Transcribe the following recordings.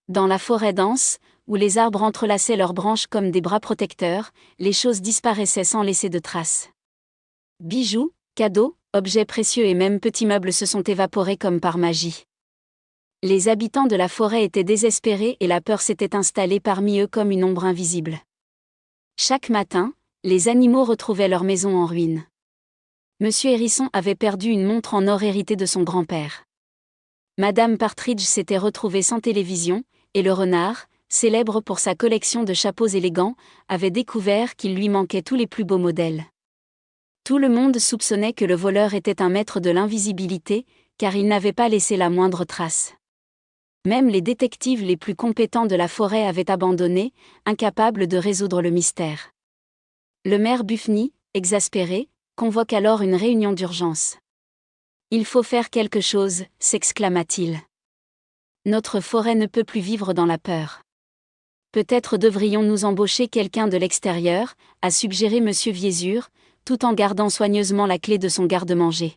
Dans la forêt dense, où les arbres entrelaçaient leurs branches comme des bras protecteurs, les choses disparaissaient sans laisser de traces. Bijoux, cadeaux, objets précieux et même petits meubles se sont évaporés comme par magie. Les habitants de la forêt étaient désespérés et la peur s'était installée parmi eux comme une ombre invisible. Chaque matin, les animaux retrouvaient leur maison en ruine. Monsieur Hérisson avait perdu une montre en or héritée de son grand-père. Madame Partridge s'était retrouvée sans télévision, et le renard, célèbre pour sa collection de chapeaux élégants, avait découvert qu'il lui manquait tous les plus beaux modèles. Tout le monde soupçonnait que le voleur était un maître de l'invisibilité, car il n'avait pas laissé la moindre trace. Même les détectives les plus compétents de la forêt avaient abandonné, incapables de résoudre le mystère. Le maire Buffny, exaspéré, convoque alors une réunion d'urgence. « Il faut faire quelque chose », s'exclama-t-il. « Notre forêt ne peut plus vivre dans la peur. Peut-être devrions-nous embaucher quelqu'un de l'extérieur », a suggéré Monsieur Viésure, tout en gardant soigneusement la clé de son garde-manger.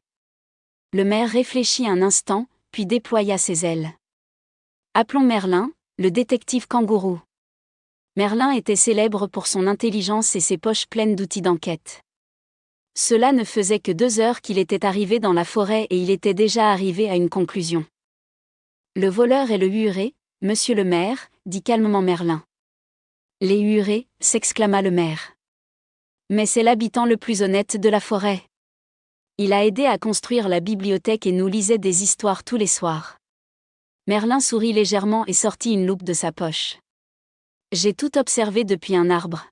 Le maire réfléchit un instant, puis déploya ses ailes. « Appelons Merlin, le détective kangourou. » Merlin était célèbre pour son intelligence et ses poches pleines d'outils d'enquête. Cela ne faisait que 2 heures qu'il était arrivé dans la forêt et il était déjà arrivé à une conclusion. « Le voleur est le huré, monsieur le maire, » dit calmement Merlin. « Les hurés » s'exclama le maire. « Mais c'est l'habitant le plus honnête de la forêt. Il a aidé à construire la bibliothèque et nous lisait des histoires tous les soirs. » Merlin sourit légèrement et sortit une loupe de sa poche. « J'ai tout observé depuis un arbre.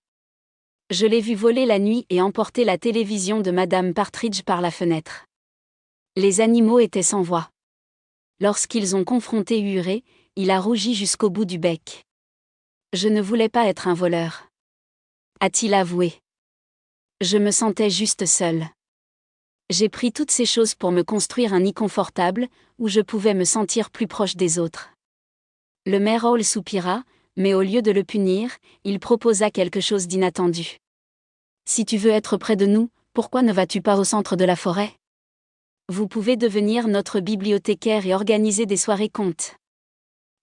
Je l'ai vu voler la nuit et emporter la télévision de Madame Partridge par la fenêtre. » Les animaux étaient sans voix. Lorsqu'ils ont confronté Huré, il a rougi jusqu'au bout du bec. « Je ne voulais pas être un voleur. » a-t-il avoué. « Je me sentais juste seul. J'ai pris toutes ces choses pour me construire un nid confortable, où je pouvais me sentir plus proche des autres. » Le maire Hall soupira, mais au lieu de le punir, il proposa quelque chose d'inattendu. « Si tu veux être près de nous, pourquoi ne vas-tu pas au centre de la forêt ? Vous pouvez devenir notre bibliothécaire et organiser des soirées contes. »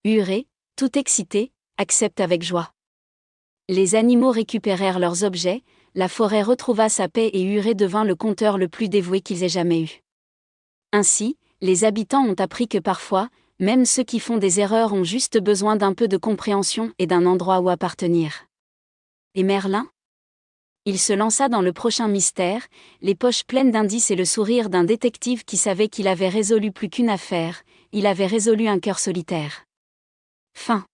Huré, tout excité, accepte avec joie. Les animaux récupérèrent leurs objets, la forêt retrouva sa paix et Huré devint le conteur le plus dévoué qu'ils aient jamais eu. Ainsi, les habitants ont appris que parfois, même ceux qui font des erreurs ont juste besoin d'un peu de compréhension et d'un endroit où appartenir. Et Merlin ? Il se lança dans le prochain mystère, les poches pleines d'indices et le sourire d'un détective qui savait qu'il avait résolu plus qu'une affaire, il avait résolu un cœur solitaire. Fin.